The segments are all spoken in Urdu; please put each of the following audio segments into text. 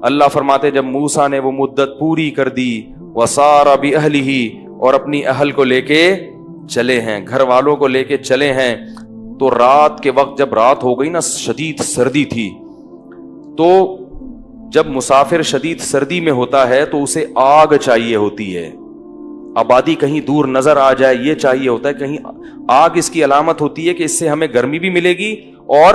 اللہ فرماتے جب موسیٰ نے وہ مدت پوری کر دی وَسَارَ بِأَهْلِهِ اور اپنی اہل کو لے کے چلے ہیں, گھر والوں کو لے کے چلے ہیں, تو رات کے وقت جب رات ہو گئی نا, شدید سردی تھی, تو جب مسافر شدید سردی میں ہوتا ہے تو اسے آگ چاہیے ہوتی ہے, آبادی کہیں دور نظر آ جائے یہ چاہیے ہوتا ہے, کہیں آگ اس کی علامت ہوتی ہے کہ اس سے ہمیں گرمی بھی ملے گی اور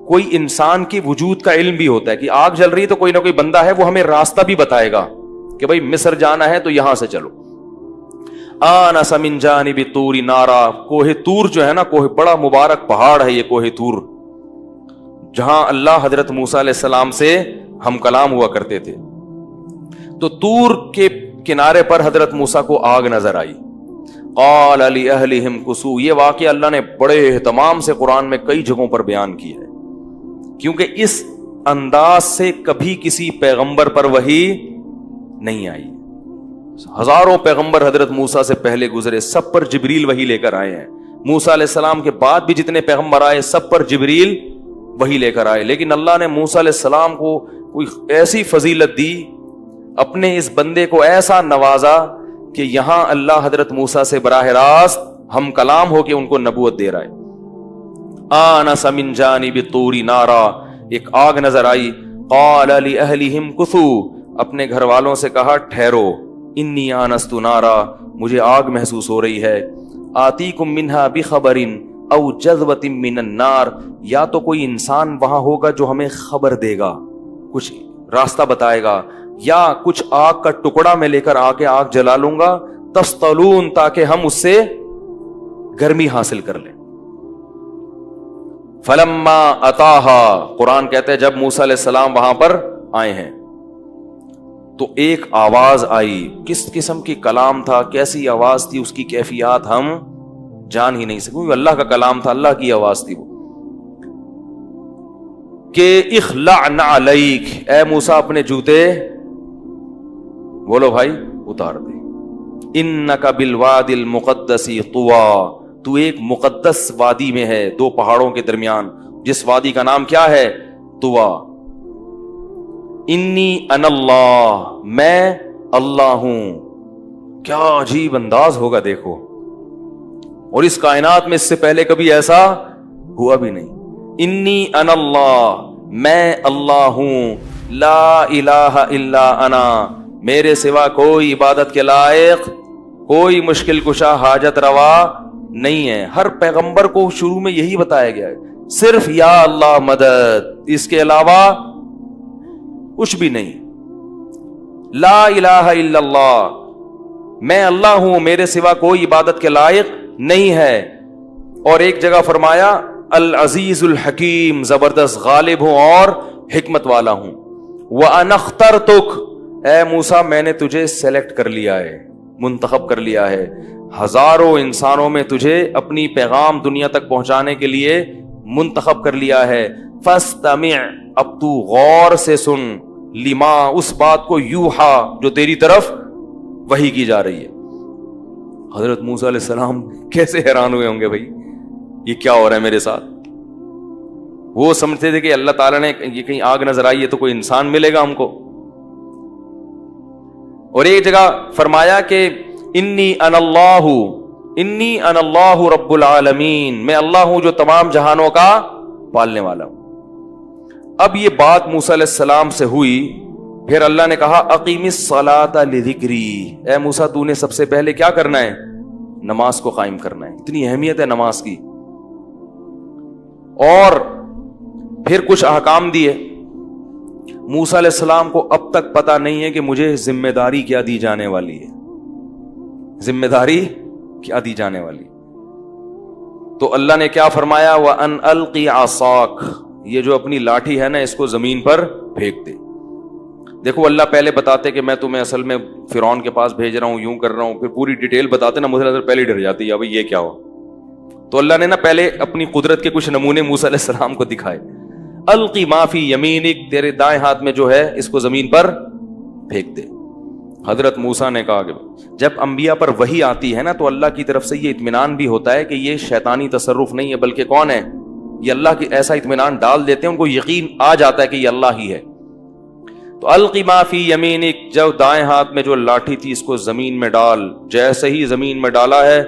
کوئی انسان کے وجود کا علم بھی ہوتا ہے کہ آگ جل رہی ہے تو کوئی نہ کوئی بندہ ہے وہ ہمیں راستہ بھی بتائے گا کہ بھائی مصر جانا ہے تو یہاں سے چلو. آنس من جانب طور نارا, کوہ طور جو ہے نا, کوہ بڑا مبارک پہاڑ ہے یہ کوہ طور, جہاں اللہ حضرت موسیٰ علیہ السلام سے ہم کلام ہوا کرتے تھے. تو طور کے کنارے پر حضرت موسیٰ کو آگ نظر آئی. قال لأہلہم کسوا, یہ واقعہ اللہ نے بڑے اہتمام سے قرآن میں کئی جگہوں پر بیان کیا ہے, کیونکہ اس انداز سے کبھی کسی پیغمبر پر وحی نہیں آئی. ہزاروں پیغمبر حضرت موسیٰ سے پہلے گزرے, سب پر جبریل وحی لے کر آئے ہیں. موسیٰ علیہ السلام کے بعد بھی جتنے پیغمبر آئے سب پر جبریل وحی لے کر آئے, لیکن اللہ نے موسیٰ علیہ السلام کو کوئی ایسی فضیلت دی, اپنے اس بندے کو ایسا نوازا کہ یہاں اللہ حضرت موسیٰ سے براہ راست ہم کلام ہو کے ان کو نبوت دے رہا ہے. آنس من جانب طور نارا, ایک آگ نظر آئی. قال لأہلہم کثوا, اپنے گھر والوں سے کہا ٹھہرو. انی آنست نارا, مجھے آگ محسوس ہو رہی ہے. آتیکم منہا بخبر او جذبۃ من النار, یا تو کوئی انسان وہاں ہوگا جو ہمیں خبر دے گا, کچھ راستہ بتائے گا, یا کچھ آگ کا ٹکڑا میں لے کر آ کے آگ جلا لوں گا, تسطلون, تاکہ ہم اس سے گرمی حاصل کر لیں. فلما اتاہا, قرآن کہتے ہیں جب موسیٰ علیہ السلام وہاں پر آئے ہیں تو ایک آواز آئی. کس قسم کی کلام تھا, کیسی آواز تھی, اس کی کیفیات ہم جان ہی نہیں سکتے. اللہ کا کلام تھا, اللہ کی آواز تھی وہ, کہ اخلع نعلیک, اے موسیٰ اپنے جوتے, بولو بھائی, اتار دے. انک بالوادی المقدس طوی, تو ایک مقدس وادی میں ہے, دو پہاڑوں کے درمیان, جس وادی کا نام کیا ہے, طوی. انی انا اللہ, میں اللہ ہوں. کیا عجیب انداز ہوگا دیکھو, اور اس کائنات میں اس سے پہلے کبھی ایسا ہوا بھی نہیں. انی انا اللہ, میں اللہ ہوں. لا الہ الا انا, میرے سوا کوئی عبادت کے لائق, کوئی مشکل کشا, حاجت روا نہیں ہے. ہر پیغمبر کو شروع میں یہی بتایا گیا ہے, صرف یا اللہ مدد, اس کے علاوہ کچھ بھی نہیں. لا الہ الا اللہ, میں اللہ ہوں, میرے سوا کوئی عبادت کے لائق نہیں ہے. اور ایک جگہ فرمایا العزیز الحکیم, زبردست غالب ہوں اور حکمت والا ہوں. وَأَنَا اخْتَرْتُكَ, اے موسیٰ میں نے تجھے سلیکٹ کر لیا ہے, منتخب کر لیا ہے, ہزاروں انسانوں میں تجھے اپنی پیغام دنیا تک پہنچانے کے لیے منتخب کر لیا ہے. فَاسْتَمِعْ, اب تو غور سے سن, لما, اس بات کو, یوحا, جو تیری طرف وحی کی جا رہی ہے. حضرت موسیٰ علیہ السلام کیسے حیران ہوئے ہوں گے, بھائی یہ کیا ہو رہا ہے میرے ساتھ. وہ سمجھتے تھے کہ اللہ تعالیٰ نے یہ کہیں آگ نظر آئی ہے تو کوئی انسان ملے گا ہم کو. اور ایک جگہ فرمایا کہ انی انا اللہ, انی انا اللہ رب العالمین, میں اللہ ہوں جو تمام جہانوں کا پالنے والا ہوں. اب یہ بات موسیٰ علیہ السلام سے ہوئی, پھر اللہ نے کہا اقیم الصلاۃ لذکری, اے موسیٰ تو نے سب سے پہلے کیا کرنا ہے, نماز کو قائم کرنا ہے. اتنی اہمیت ہے نماز کی. اور پھر کچھ احکام دیے. موسیٰ علیہ السلام کو اب تک پتا نہیں ہے کہ مجھے ذمہ داری کیا دی جانے والی ہے, ذمہ داری کیا دی جانے والی. تو اللہ نے کیا فرمایا, وَأَنْ أَلْقِ عَصَاكَ, یہ جو اپنی لاٹھی ہے نا اس کو زمین پر پھینک دے. دیکھو اللہ پہلے بتاتے کہ میں تمہیں اصل میں فرعون کے پاس بھیج رہا ہوں, یوں کر رہا ہوں, پھر پوری ڈیٹیل بتاتے نا, مجھے نظر پہلے ڈر جاتی ہے بھائی یہ کیا ہو. تو اللہ نے نا پہلے اپنی قدرت کے کچھ نمونے موسیٰ علیہ السلام کو دکھائے. القی ما فی یمینک, تیرے دائیں ہاتھ میں جو ہے اس کو زمین پر پھینک دے. حضرت موسیٰ نے کہا کہ جب انبیاء پر وحی آتی ہے نا تو اللہ کی طرف سے یہ اطمینان بھی ہوتا ہے کہ یہ شیطانی تصرف نہیں ہے, بلکہ کون ہے, یہ اللہ کی ایسا اطمینان ڈال دیتے ہیں, ان کو یقین آ جاتا ہے کہ یہ اللہ ہی ہے. تو القی ما فی یمینک، جب دائیں ہاتھ میں جو لاٹھی تھی اس کو زمین میں ڈال. جیسے ہی زمین میں ڈالا ہے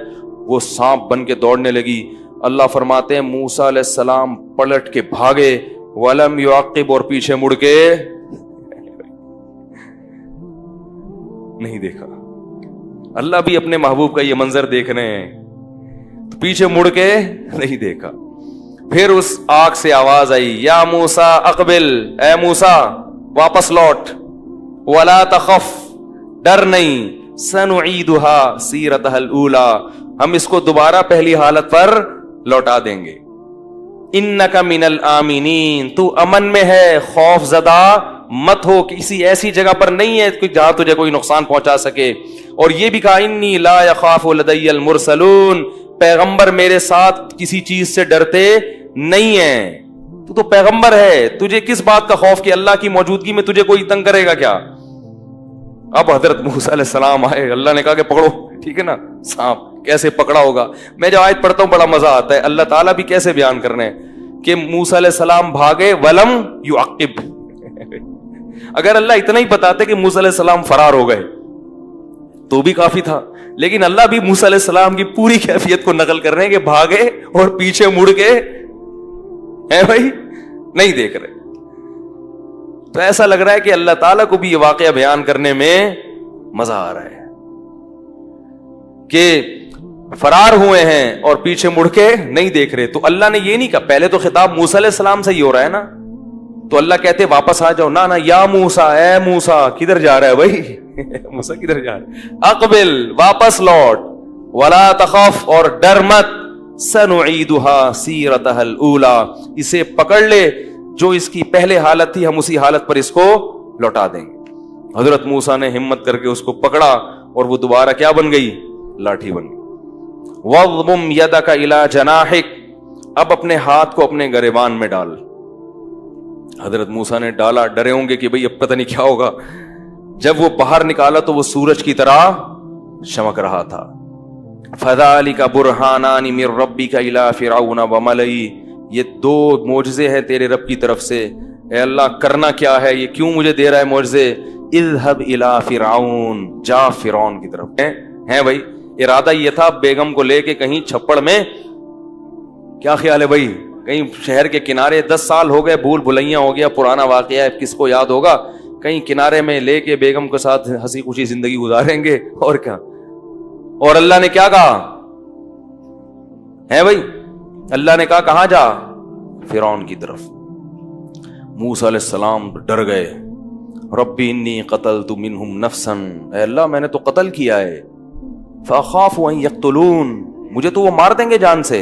وہ سانپ بن کے دوڑنے لگی. اللہ فرماتے ہیں موسیٰ علیہ السلام پلٹ کے بھاگے، ولم یعقب، اور پیچھے مڑ کے نہیں دیکھا. اللہ بھی اپنے محبوب کا یہ منظر دیکھ رہے ہیں تو پیچھے مڑ کے نہیں دیکھا. پھر اس آگ سے آواز آئی، یا موسیٰ اقبل، اے موسیٰ واپس لوٹ، ولا تخف، ڈر نہیں، سنعیدها سیرتها الاولی، ہم اس کو دوبارہ پہلی حالت پر لوٹا دیں گے. انک من الآمنین، تو امن میں ہے، خوف زدہ مت ہو، کسی ایسی جگہ پر نہیں ہے جہاں تجھے کوئی نقصان پہنچا سکے. اور یہ بھی کہا انی لا یخاف لدی المرسلون، پیغمبر میرے ساتھ کسی چیز سے ڈرتے نہیں ہیں. تو پیغمبر ہے، تجھے کس بات کا خوف کہ اللہ کی موجودگی میں تجھے کوئی تنگ کرے گا کیا. اب حضرت موسیٰ علیہ السلام آئے، اللہ نے کہا کہ پکڑو، ٹھیک ہے نا. سانپ کیسے پکڑا ہوگا، میں جب آیت پڑھتا ہوں بڑا مزہ آتا ہے. اللہ تعالیٰ بھی کیسے بیان کر رہے ہیں کہ موسیٰ علیہ السلام بھاگے ولم یعقب. اگر اللہ اتنا ہی بتاتے کہ موسیٰ علیہ السلام فرار ہو گئے تو بھی کافی تھا، لیکن اللہ بھی موسیٰ علیہ السلام کی پوری کیفیت کو نقل کر رہے ہیں کہ بھاگے اور پیچھے مڑ کے ہے بھائی نہیں دیکھ رہے. تو ایسا لگ رہا ہے کہ اللہ تعالیٰ کو بھی یہ واقعہ بیان کرنے میں مزہ آ رہا ہے کہ فرار ہوئے ہیں اور پیچھے مڑ کے نہیں دیکھ رہے. تو اللہ نے یہ نہیں کہا، پہلے تو خطاب موسیٰ علیہ السلام سے ہی ہو رہا ہے نا، تو اللہ کہتے واپس آ جاؤ، نہ یا موسیٰ، اے موسیٰ، کدھر جا رہا ہے بھائی موسیٰ کدھر جا رہا ہے، اقبل، واپس لوٹ، ولا تخف، اور ڈر مت، سنعیدها سیرتها الاولی، اسے پکڑ لے جو اس کی پہلے حالت تھی، ہم اسی حالت پر اس کو لوٹا دیں گے. حضرت موسیٰ نے ہمت کر کے اس کو پکڑا اور وہ دوبارہ کیا بن گئی، لاٹھی بن گئی. وَاضْمُمْ يَدَكَ إِلَى جَنَاحِكَ، اب اپنے ہاتھ کو اپنے گریبان میں ڈال. حضرت موسیٰ نے ڈالا، ڈرے ہوں گے کہ بھئی اب پتہ نہیں کیا ہوگا. جب وہ باہر نکالا تو وہ سورج کی طرح چمک رہا تھا. فَذَلِكَ بُرْهَانَانِ مِن رَبِّكَ إِلَى فِرْعَوْنَ وَمَلَئِهِ، یہ دو معجزے ہیں تیرے رب کی طرف سے. اے اللہ کرنا کیا ہے، یہ کیوں مجھے دے رہا ہے معجزے. اذهب إِلَى فِرْعَوْنَ، جا فرعون کی طرف. ہیں بھائی ارادہ یہ تھا بیگم کو لے کے کہیں چھپڑ میں، کیا خیال ہے بھائی، کہیں شہر کے کنارے، 10 سال ہو گئے، بھول بھلائیاں ہو گیا، پرانا واقعہ ہے، کس کو یاد ہوگا، کہیں کنارے میں لے کے بیگم کے ساتھ ہنسی خوشی زندگی گزاریں گے اور کیا. اور اللہ نے کیا کہا ہے بھائی، اللہ نے کہا کہاں جا، فرعون کی طرف. موسیٰ علیہ السلام ڈر گئے. ربی انی قتلت منہم نفسا، اے اللہ میں نے تو قتل کیا ہے. فاخاف ان یقتلون، مجھے تو وہ مار دیں گے جان سے.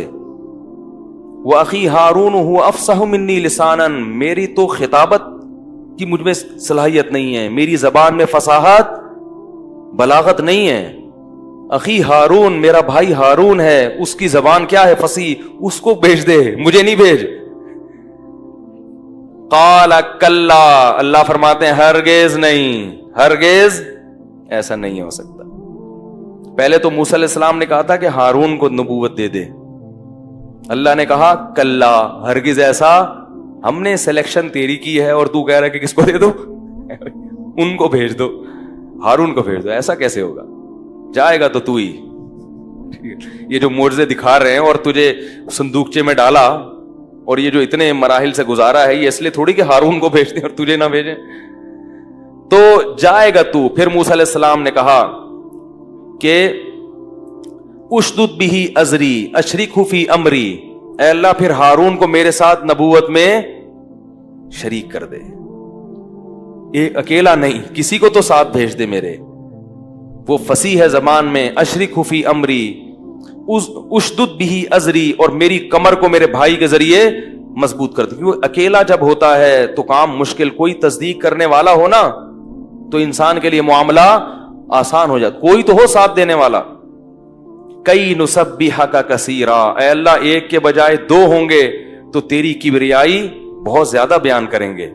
واخی ہارون هو افصح منی لسانا، میری تو خطابت کی مجھ میں صلاحیت نہیں ہے، میری زبان میں فصاحت بلاغت نہیں ہے. اخی ہارون، میرا بھائی ہارون ہے، اس کی زبان کیا ہے، فصیح، اس کو بھیج دے، مجھے نہیں بھیج. قال کلا، اللہ فرماتے ہیں ہرگز نہیں، ہرگز ایسا نہیں ہو سکتا. پہلے تو موسیٰ علیہ السلام نے کہا تھا کہ ہارون کو نبوت دے دے، اللہ نے کہا کلا، ہرگز ایسا، ہم نے سلیکشن تیری کی ہے اور تو کہہ رہا ہے کہ کس کو دے دو، ان کو بھیج دو، ہارون کو بھیج دو. ایسا کیسے ہوگا، جائے گا تو ہی. یہ جو معجزے دکھا رہے ہیں اور تجھے صندوقچے میں ڈالا اور یہ جو اتنے مراحل سے گزارا ہے، یہ اس لیے تھوڑی کہ ہارون کو بھیج دیں اور تجھے نہ بھیجیں. تو جائے گا تو. پھر موسیٰ علیہ السلام نے کہا کہ اشدد بہ ازری اشرکہ فی امری، اے اللہ پھر ہارون کو میرے ساتھ نبوت میں شریک کر دے، یہ اکیلا نہیں، کسی کو تو ساتھ بھیج دے میرے. وہ فصیح ہے زبان میں. اشرکہ فی امری اشدد بہ ازری، اور میری کمر کو میرے بھائی کے ذریعے مضبوط کر دے. کیونکہ اکیلا جب ہوتا ہے تو کام مشکل، کوئی تصدیق کرنے والا ہو نا تو انسان کے لیے معاملہ آسان ہو جاتا، کوئی تو ہو ساتھ دینے والا. کئی نسبحک کثیرا، اے اللہ ایک کے بجائے 2 ہوں گے تو تیری کبریائی بہت زیادہ بیان کریں گے.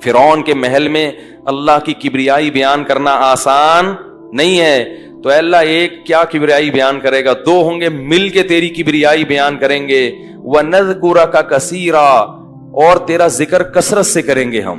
فرعون کے محل میں اللہ کی کبریائی بیان کرنا آسان نہیں ہے، تو اے اللہ ایک کیا کبریائی بیان کرے گا، 2 ہوں گے مل کے تیری کبریائی بیان کریں گے. وَنَذْكُرَكَ كَثِيرًا، اور تیرا ذکر کثرت سے کریں گے ہم.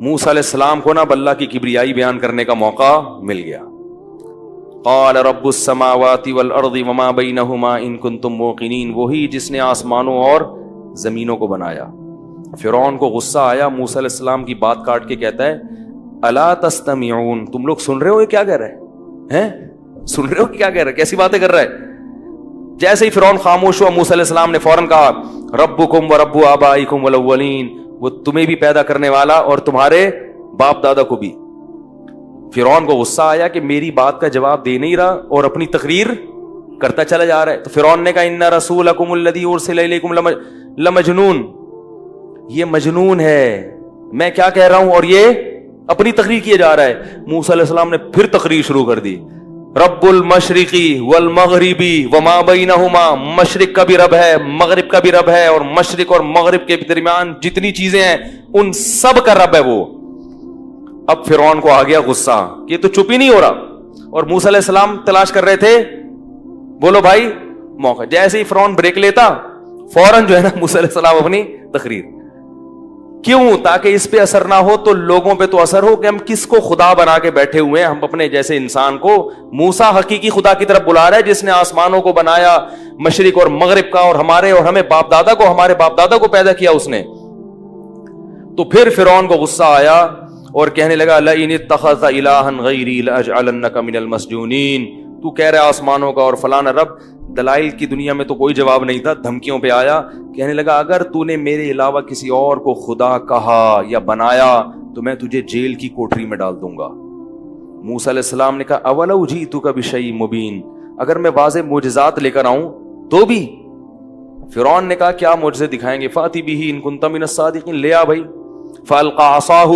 موسیٰ علیہ السلام کو نا اللہ کی کبریائی بیان کرنے کا موقع مل گیا. قال رب السماوات والارض وما بینہما ان کنتم موقنین, وہی جس نے آسمانوں اور زمینوں کو بنایا. فرعون کو غصہ آیا, موسیٰ علیہ السلام کی بات کاٹ کے کہتا ہے الا تستمعون, تم لوگ سن رہے ہو یہ کیا کہہ رہا ہے, سن رہے ہو کیا کہہ رہا ہے, کیسی باتیں کر رہا ہے. جیسے ہی فرعون خاموش ہوا, موسیٰ علیہ السلام نے فوراً کہا ربکم ورب آبائکم الاولین, وہ تمہیں بھی پیدا کرنے والا اور تمہارے باپ دادا کو بھی. فرعون کو غصہ آیا کہ میری بات کا جواب دے نہیں رہا اور اپنی تقریر کرتا چلا جا رہا ہے. تو فرعون نے کہا ان رسولکم الذی ارسل الیکم لمجنون, یہ مجنون ہے, میں کیا کہہ رہا ہوں اور یہ اپنی تقریر کیے جا رہا ہے. موسیٰ علیہ السلام نے پھر تقریر شروع کر دی, رب المشرقی والمغربی وما بینہما, مشرق کا بھی رب ہے, مغرب کا بھی رب ہے, اور مشرق اور مغرب کے درمیان جتنی چیزیں ہیں ان سب کا رب ہے وہ. اب فرعون کو آ گیا غصہ کہ یہ تو چپ ہی نہیں ہو رہا, اور موسیٰ علیہ السلام تلاش کر رہے تھے بولو بھائی موقع. جیسے ہی فرعون بریک لیتا فوراً جو ہے نا موسیٰ علیہ السلام اپنی تقریر. کیوں؟ تاکہ اس پہ اثر نہ ہو تو لوگوں پہ تو اثر ہو کہ ہم کس کو خدا بنا کے بیٹھے ہوئے ہیں. ہم اپنے جیسے انسان کو, موسیٰ حقیقی خدا کی طرف بلا رہا ہے جس نے آسمانوں کو بنایا مشرق اور مغرب کا, اور ہمارے اور ہمیں باپ دادا کو, ہمارے باپ دادا کو پیدا کیا اس نے. تو پھر فرعون کو غصہ آیا اور کہنے لگا لئن اتخذت الہا غیری لاجعلنک من المسجونین, تو کہہ رہا آسمانوں کا اور فلانا رب. دلائل کی دنیا میں تو کوئی جواب نہیں تھا, دھمکیوں پہ آیا. کہنے لگا اگر تو نے میرے علاوہ کسی اور کو خدا کہا یا بنایا تو میں تجھے جیل کی کوٹری میں ڈال دوں گا. موسیٰ علیہ السلام نے کہا اولو جئتک بشیء مبین, اگر میں واضح معجزات لے کر آؤں تو بھی. فرعون نے کہا کیا معجزے دکھائیں گے؟ فاتی بہ ان کنت من الصادقین, لے آ بھائی. فالقى عصاہ,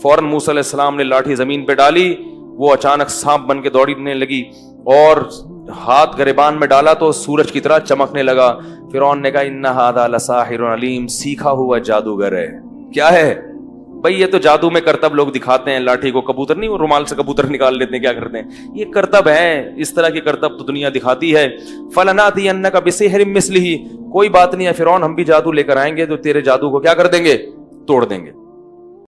فوراً موسیٰ علیہ السلام نے لاٹھی زمین پہ ڈالی, وہ اچانک سانپ بن کے دوڑنے لگی, اور ہاتھ گریبان میں ڈالا تو سورج کی طرح چمکنے لگا. فرعون نے کہا ان ھذا لساحر علیم, سیکھا ہوا جادوگر ہے. کیا ہے بھائی؟ یہ تو جادو میں کرتب لوگ دکھاتے ہیں, لاٹھی کو کبوتر نہیں, وہ رومال سے کبوتر نکال لیتے ہیں, کیا کرتے ہیں, یہ کرتب ہے. اس طرح کے کرتب تو دنیا دکھاتی ہے. فلناتینک بسحر مثلہ, کوئی بات نہیں ہے فرعون, ہم بھی جادو لے کر آئیں گے تو تیرے جادو کو کیا کر دیں گے, توڑ دیں گے.